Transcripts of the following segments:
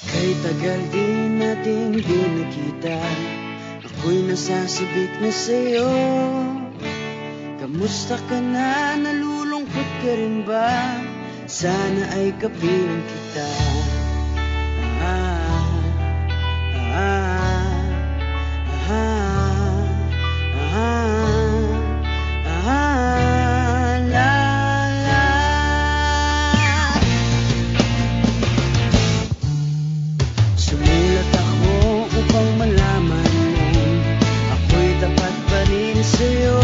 Kay tagal din nating di nakita, ako'y nasasabik na sa'yo. Kamusta ka na? Nalulungkot ka rin ba? Sana ay kapiling kita. Sumulat ako upang malaman mo ako'y tapat pa rin sa'yo.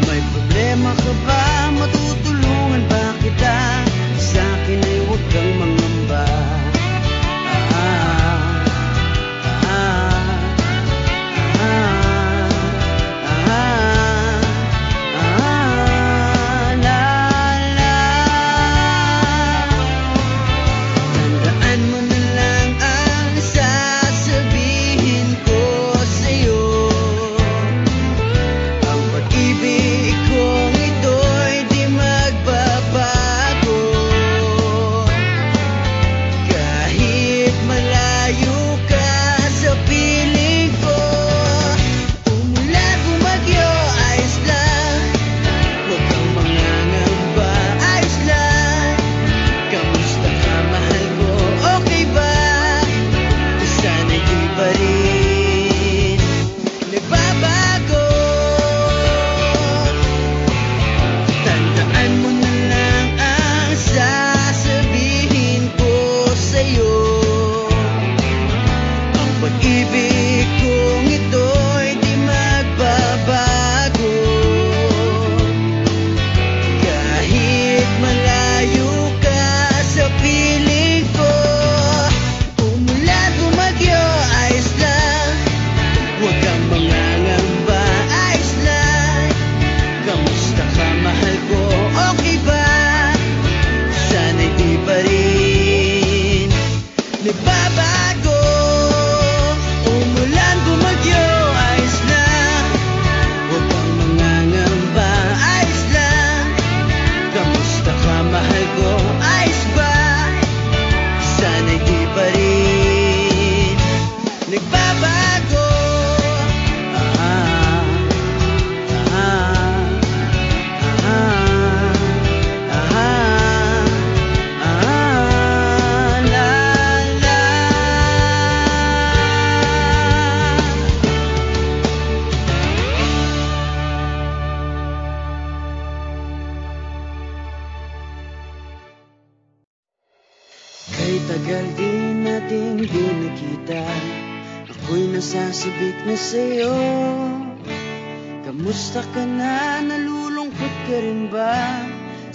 May problema ka ba? Matutulungan ba kita? Sa'kin ay huwag kang mangamba. Pag-ibig kong ito'y di magbabago. Kahit malayo ka sa piling ko, umulan, bumagyo, ayos lang. Huwag kang mangangamba, ayos lang. Kamusta ka, mahal ko? Okay ba? Sana'y di pa rin nagbabago. Umulan, bumagyo, ayos lang. Huwag kang mangangamba, ayos lang. Kamusta ka, mahal ko? Ayos ba? Sana'y di pa rin nagbabago. Kay tagal din nating di nakita, ako'y nasasabik na sa'yo. Kamusta ka na? Nalulungkot ka rin ba?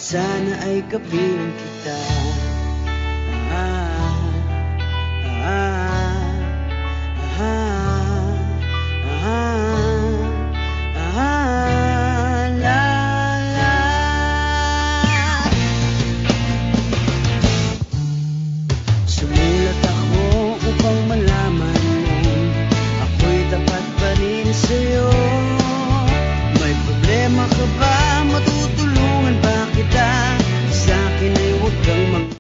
Sana ay kapiling kita.